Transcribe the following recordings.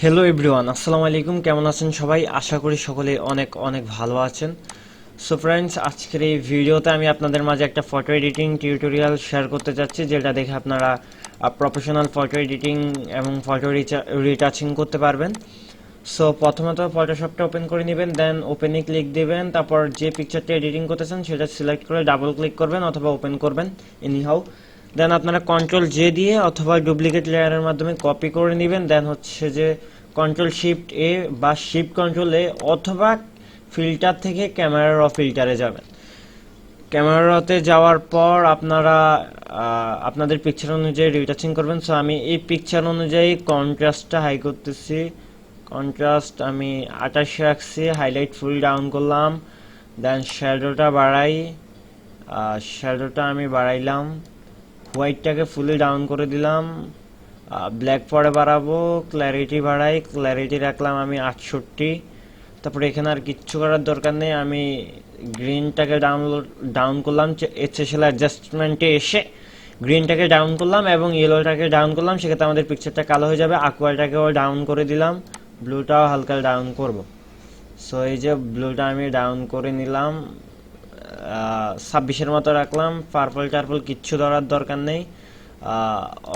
Hello everyone, আসসালামু আলাইকুম। কেমন আছেন সবাই? আশা করি সকলে অনেক অনেক ভালো আছেন। সো ফ্রেন্ডস, আজকের এই ভিডিওতে আমি আপনাদের মাঝে একটা ফটো এডিটিং টিউটোরিয়াল শেয়ার করতে যাচ্ছি, যেটা দেখে আপনারা প্রফেশনাল ফটো এডিটিং এবং ফটো রিটাচিং করতে পারবেন। সো প্রথমত ফটোশপটা ওপেন করে নেবেন, দেন ওপেনে ক্লিক দিবেন, তারপর যে পিকচারটা এডিটিং করতেছেন সেটা সিলেক্ট করে ডাবল ক্লিক করবেন অথবা ওপেন করবেন এনিহাউ। দেন আপনারা কন্ট্রোল জে দিয়ে অথবা ডুপ্লিকেট লেয়ারের মাধ্যমে কপি করে নেবেন। দেন হচ্ছে যে কন্ট্রোল শিফট এ বা শিফট কন্ট্রোল এ অথবা ফিল্টার থেকে ক্যামেরা র ফিল্টারে যাবেন। ক্যামেরাতে যাওয়ার পর আপনারা আপনাদের পিকচার অনুযায়ী রিটাচিং করবেন। সো আমি এই পিকচার অনুযায়ী কন্ট্রাস্টটা হাই করতেছি। কন্ট্রাস্ট আমি 28 রাখছি, হাইলাইট ফুল ডাউন করলাম। দেন শ্যাডোটা বাড়াই, শ্যাডোটা আমি বাড়াইলাম। হোয়াইটটাকে ফুলি ডাউন করে দিলাম। ব্ল্যাক পরে বাড়াবো, ক্ল্যারিটি বাড়াই, ক্ল্যারিটি রাখলাম আমি 68। তারপরে এখানে আর কিচ্ছু করার দরকার নেই, আমি গ্রিনটাকে ডাউন করলাম। স্পেশাল অ্যাডজাস্টমেন্টে এসে গ্রিনটাকে ডাউন করলাম এবং ইয়েলোটাকে ডাউন করলাম, সেক্ষেত্রে আমাদের পিকচারটা কালো হয়ে যাবে। আকুয়াটাকেও ডাউন করে দিলাম, ব্লুটাও হালকা ডাউন করব। সো এই যে ব্লুটা আমি ডাউন করে নিলাম, 26-এর মতো রাখলাম। পার্পল টার্পল কিচ্ছু ধরার দরকার নেই।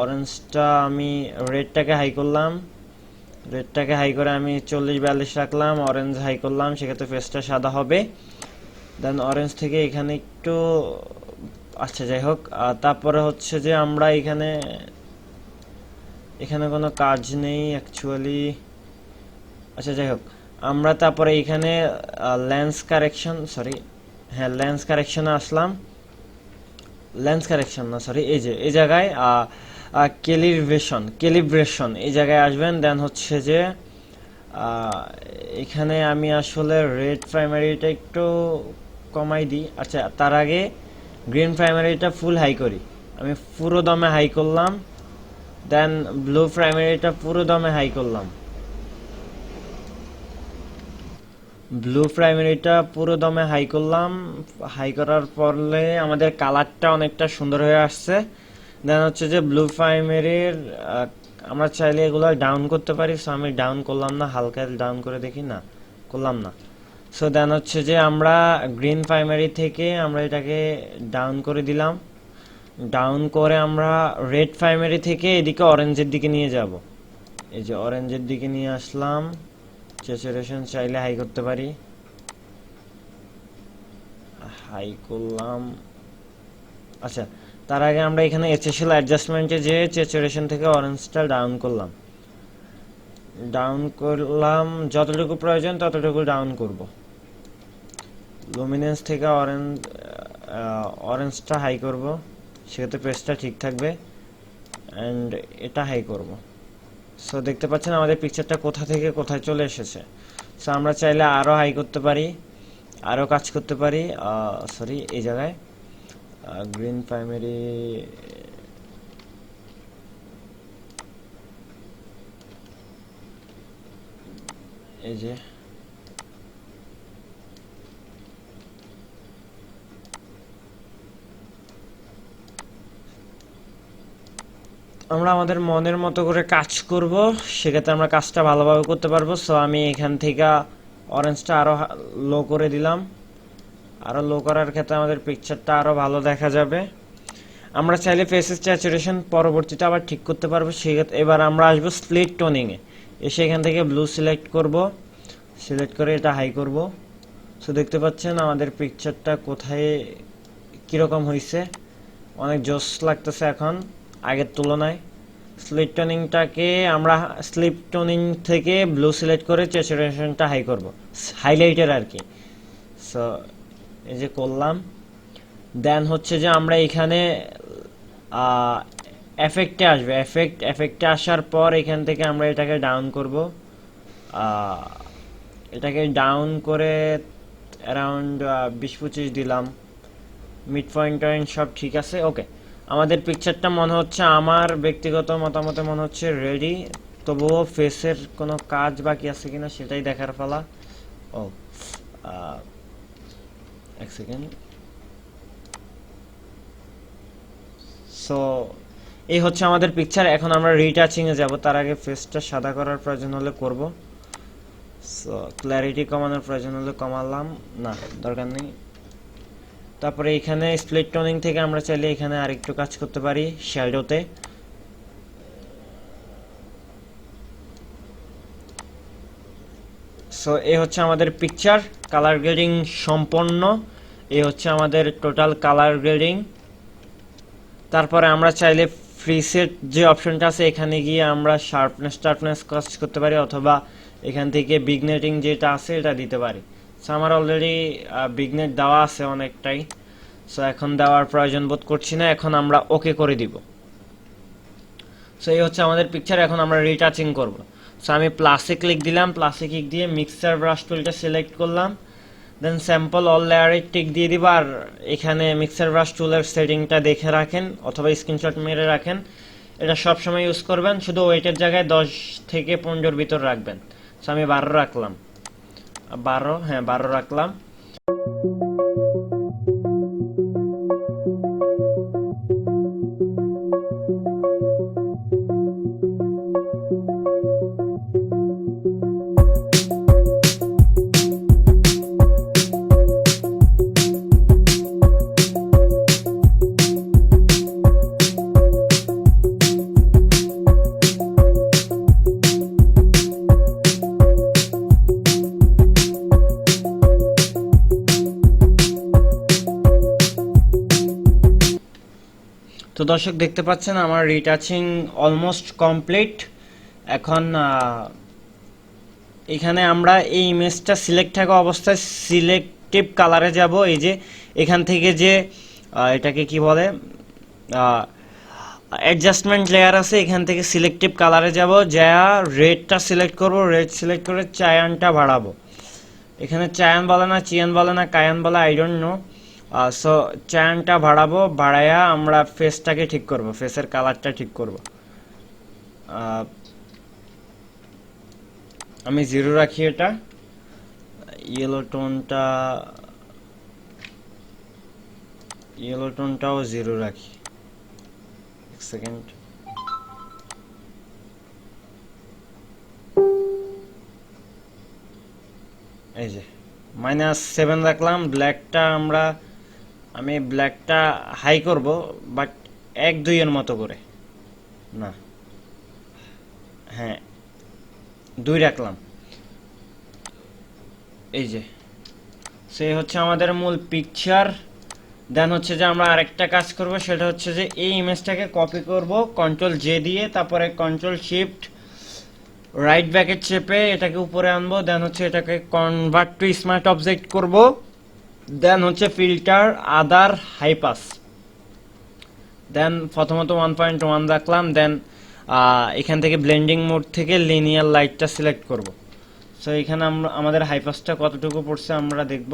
অরেঞ্জটা আমি রেডটাকে হাই করলাম, রেডটাকে হাই করে আমি 40-42 রাখলাম। অরেঞ্জ হাই করলাম, সেক্ষেত্রে ফেসটা সাদা হবে। দেন অরেঞ্জ থেকে এখানে একটু, আচ্ছা যাই হোক। তারপরে হচ্ছে যে আমরা এখানে এখানে কোনো কাজ নেই অ্যাকচুয়ালি। আচ্ছা যাই হোক, আমরা তারপরে এখানে লেন্স কারেকশন, সরি হ্যাঁ লেন্স কারেকশনে আসলাম। লেন্স কারেকশন না, সরি, এই যে এই জায়গায় ক্যালিব্রেশন এই জায়গায় আসবেন। দেন হচ্ছে যে এখানে আমি আসলে রেড প্রাইমারিটা একটু কমাই দিই। আচ্ছা, তার আগে গ্রিন প্রাইমারিটা ফুল হাই করি, আমি পুরো দমে হাই করলাম। দেন ব্লু প্রাইমারিটা পুরো দমে হাই করলাম, ব্লু প্রাইমারিটা পুরো দমে হাই করলাম। হাই করার পরে আমাদের কালারটা অনেকটা সুন্দর হয়ে আসছে। দেন হচ্ছে যে ব্লু প্রাইমারির আমরা চাইলে এগুলো ডাউন করতে পারি। সো আমি ডাউন করলাম না, হালকা ডাউন করে দেখি, না করলাম না। সো দেন হচ্ছে যে আমরা গ্রিন প্রাইমারি থেকে আমরা এটাকে ডাউন করে দিলাম। ডাউন করে আমরা রেড প্রাইমারি থেকে এদিকে অরেঞ্জের দিকে নিয়ে যাব। এই যে অরেঞ্জের দিকে নিয়ে আসলাম। স্যাচুরেশন চাইলে হাই করতে পারি, হাই করলাম। আচ্ছা, তার আগে আমরা এখানে স্পেশাল অ্যাডজাস্টমেন্টে যে স্যাচুরেশন থেকে অরেঞ্জটা ডাউন করলাম যতটুকু প্রয়োজন ততটুকু ডাউন করব। লুমিনেন্স থেকে অরেঞ্জটা হাই করব, সেক্ষেত্রে পেজটা ঠিক থাকবে। অ্যান্ড এটা হাই করব। সো দেখতে পাচ্ছেন আমাদের পিকচারটা কোথা থেকে কোথায় চলে এসেছে। সো আমরা চাইলে আরও হাই করতে পারি, আরও কাজ করতে পারি। সরি, এই জায়গায় গ্রিন প্রাইমারি, এই যে আমরা আমাদের মনের মতো করে কাজ করব, সেক্ষেত্রে আমরা কাজটা ভালোভাবে করতে পারবো। সো আমি এখান থেকে অরেঞ্জটা আরও লো করে দিলাম। আরও লো করার ক্ষেত্রে আমাদের পিকচারটা আরও ভালো দেখা যাবে। আমরা চাইলে ফেসেস স্যাচুরেশন পরবর্তীতে আবার ঠিক করতে পারবো। সেক্ষেত্রে এবার আমরা আসবো স্প্লিট টোনিংয়ে, এসে এখান থেকে ব্লু সিলেক্ট করব, সিলেক্ট করে এটা হাই করব। সো দেখতে পাচ্ছেন আমাদের পিকচারটা কোথায় কীরকম হয়েছে, অনেক জোস লাগতেছে এখন আগের তুলনায়। স্লিপ টোনিংটাকে আমরা স্লিপ টোনিং থেকে ব্লু সিলেক্ট করে স্যাচুরেশনটা হাই করব, হাইলাইটার আর কি। সো এই যে করলাম। দেন হচ্ছে যে আমরা এখানে এফেক্টে আসবে, এফেক্টে আসার পর এখান থেকে আমরা এটাকে ডাউন করব। এটাকে ডাউন করে অ্যারাউন্ড 20-25 দিলাম। মিড পয়েন্ট সব ঠিক আছে, ওকে। আমাদের পিকচারটা মনে হচ্ছে, আমার ব্যক্তিগত মতামতে মনে হচ্ছে রেডি। তবুও ফেসের কোনো কাজ বাকি আছে কিনা সেটাই দেখার পালা। ও এক সেকেন্ড। সো এই হচ্ছে আমাদের পিকচার। এখন আমরা রিটাচিং এ যাব, তার আগে ফেসটা সাদা করার প্রয়োজন হলে করব। সো ক্ল্যারিটি কমানোর প্রয়োজন হলে কমালাম, না দরকার নেই। তারপরে এখানে স্প্লিট টোনিং থেকে আমরা চাইলে এখানে আরেকটু কাজ করতে পারি শ্যাডোতে। সো এই হচ্ছে আমাদের পিকচার, কালার গ্রেডিং সম্পন্ন। এই হচ্ছে আমাদের টোটাল কালার গ্রেডিং। তারপরে আমরা চাইলে প্রিসেট যে অপশনটা আছে এখানে গিয়ে আমরা শার্পনেস কাজ করতে পারি, অথবা এখান থেকে বিগনেটিং যেটা আছে এটা দিতে পারি। সো আমার অলরেডি বিগনেট দেওয়া আছে অনেকটাই, সো এখন দেওয়ার প্রয়োজন বোধ করছি না, এখন আমরা ওকে করে দিব। সো এই হচ্ছে আমাদের পিকচার। এখন আমরা রিটাচিং করব। সো আমি প্লাসে ক্লিক দিলাম, প্লাসে ক্লিক দিয়ে মিক্সার ব্রাশ টুলটা সিলেক্ট করলাম, দেন স্যাম্পল অল লেয়ারে টিক দিয়ে দিব। আর এখানে মিক্সার ব্রাশ টুলের সেটিংটা দেখে রাখেন অথবা স্ক্রিনশট মেরে রাখেন, এটা সবসময় ইউজ করবেন। শুধু ওয়েটের জায়গায় 10 থেকে 15 ভিতর রাখবেন। সো আমি 12 রাখলাম, 12 রাখলাম। তো দর্শক দেখতে পাচ্ছেন আমার রিটাচিং অলমোস্ট কমপ্লিট। এখন এখানে আমরা এই ইমেজটা সিলেক্ট থাকা অবস্থায় সিলেক্টিভ কালারে যাব। এই যে এখান থেকে যে এটাকে কি বলে অ্যাডজাস্টমেন্ট লেয়ার আছে, এখান থেকে সিলেক্টিভ কালারে যাব, যা রেডটা সিলেক্ট করব। রেড সিলেক্ট করে চায়ানটা বাড়াবো। এখানে চায়ান বলে না, চিয়ান বলে না, কায়ান বলে, আই ডোন্ট নো। সো চায়ানটা বাড়াবো, বাড়ায়া আমরা ফেসটাকে ঠিক করব, ফেসের কালারটা ঠিক করব। আমি 0 রাখি, এটা ইয়েলো টোনটাও 0 রাখি। এক সেকেন্ড। এই যে -7 রাখলাম। ব্ল্যাকটা আমি ব্ল্যাকটা হাই করব, বাট 1-2 এর মতো করে না, হ্যাঁ 2 রাখলাম। এই যে সেই হচ্ছে আমাদের মূল পিকচার। দেন হচ্ছে যে আমরা আরেকটা কাজ করব, সেটা হচ্ছে যে এই ইমেজটাকে কপি করব কন্ট্রোল জে দিয়ে, তারপরে কন্ট্রোল শিফট রাইট ব্র্যাকেট চেপে এটাকে উপরে আনবো। দেন হচ্ছে এটাকে কনভার্ট টু স্মার্ট অবজেক্ট করব। দেন হচ্ছে ফিল্টার আদার হাই পাস, দেন প্রথমত 1.1 রাখলাম। দেন এখান থেকে ব্লেন্ডিং মোড থেকে লিনিয়ার লাইটটা সিলেক্ট করব। সো এখানে আমাদের হাই পাসটা কতটুকু পড়ছে আমরা দেখব।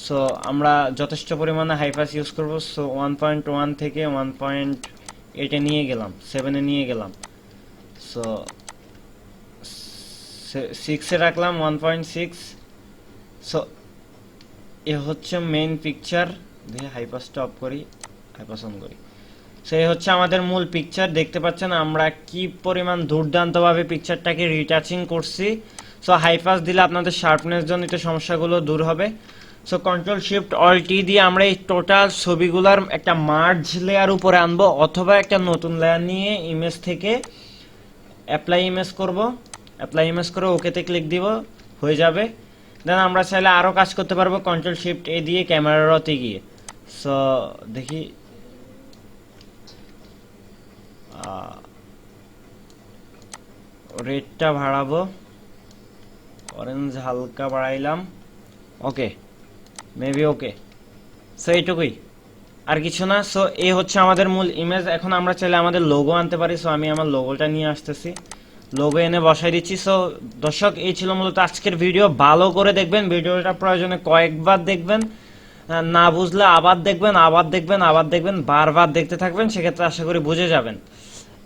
সো আমরা যথেষ্ট পরিমাণে হাই পাস ইউজ করব। সো 1.1 থেকে 1.8 নিয়ে গেলাম, 7 নিয়ে গেলাম। সো 6 রাখলাম, 1.6। সো এ হচ্ছে মেইন পিকচার। দেখে হাই পাসটা অফ করি, হাই পাস অন করি। সো এই হচ্ছে আমাদের মূল পিকচার। দেখতে পাচ্ছেন আমরা কি পরিমাণ দুর্দান্তভাবে পিকচারটাকে রিটাচিং করছি। সো হাই পাস দিলে আপনাদের শার্পনেস জনিত সমস্যাগুলো দূর হবে। সো কন্ট্রোল শিফট অল টি দিয়ে আমরা এই টোটাল ছবিগুলোর একটা মার্জ লেয়ার উপরে আনবো, অথবা একটা নতুন লেয়ার নিয়ে ইমেজ থেকে অ্যাপ্লাই ইমেজ করব। অ্যাপ্লাই ইমেজ করে ওকেতে ক্লিক দিব, হয়ে যাবে। দেন আমরা চাইলে আরও কাজ করতে পারবো কন্ট্রোল শিফট এ দিয়ে ক্যামেরাতে গিয়ে। সো দেখি রেডটা বাড়াবো, অরেঞ্জ হালকা বাড়াইলাম, ওকে মেবি ওকে। সো এইটুকুই, আর কিছু না। সো এই হচ্ছে আমাদের মূল ইমেজ। এখন আমরা চাইলে আমাদের লোগো আনতে পারি। সো আমি আমার লোগোটা নিয়ে আসতেছি, লোগো এনে বসাই দিচ্ছি। সো দর্শক এই ছিল মূলত আজকের ভিডিও। ভালো করে দেখবেন ভিডিওটা, প্রয়োজনে কয়েকবার দেখবেন, না বুঝলে আবার দেখবেন, বারবার দেখতে থাকবেন, সেক্ষেত্রে আশা করি বুঝে যাবেন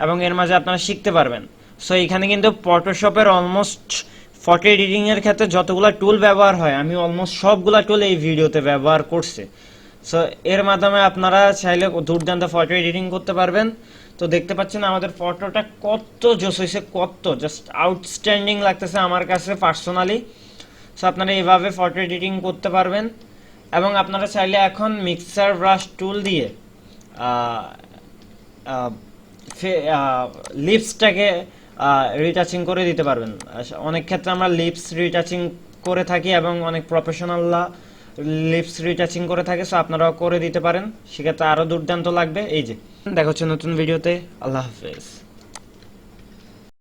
এবং এর মাঝে আপনারা শিখতে পারবেন। সো এখানে কিন্তু ফটোশপের অলমোস্ট ফটো এডিটিং এর ক্ষেত্রে যতগুলা টুল ব্যবহার হয়, আমি অলমোস্ট সবগুলা টুল এই ভিডিওতে ব্যবহার করছি। সো এর মাধ্যমে আপনারা চাইলে দুর্দান্ত ফটো এডিটিং করতে পারবেন। তো দেখতে পাচ্ছেন আমাদের ফটোটা কত জোস হয়েছে, কত জাস্ট আউটস্ট্যান্ডিং লাগতেছে আমার কাছে পার্সোনালি। সো আপনারা এইভাবে ফটো এডিটিং করতে পারবেন, এবং আপনারা চাইলে এখন মিক্সার ব্রাশ টুল দিয়ে লিপসটাকে রিটাচিং করে দিতে পারবেন। অনেক ক্ষেত্রে আমরা লিপস রিটাচিং করে থাকি এবং অনেক প্রফেশনালরা লিপস রিটাচিং করে থাকে, সো আপনারাও করে দিতে পারেন, সেক্ষেত্রে আরও দুর্দান্ত লাগবে। এই যে দেখা হচ্ছে নতুন ভিডিওতে, আল্লাহ হাফেজ।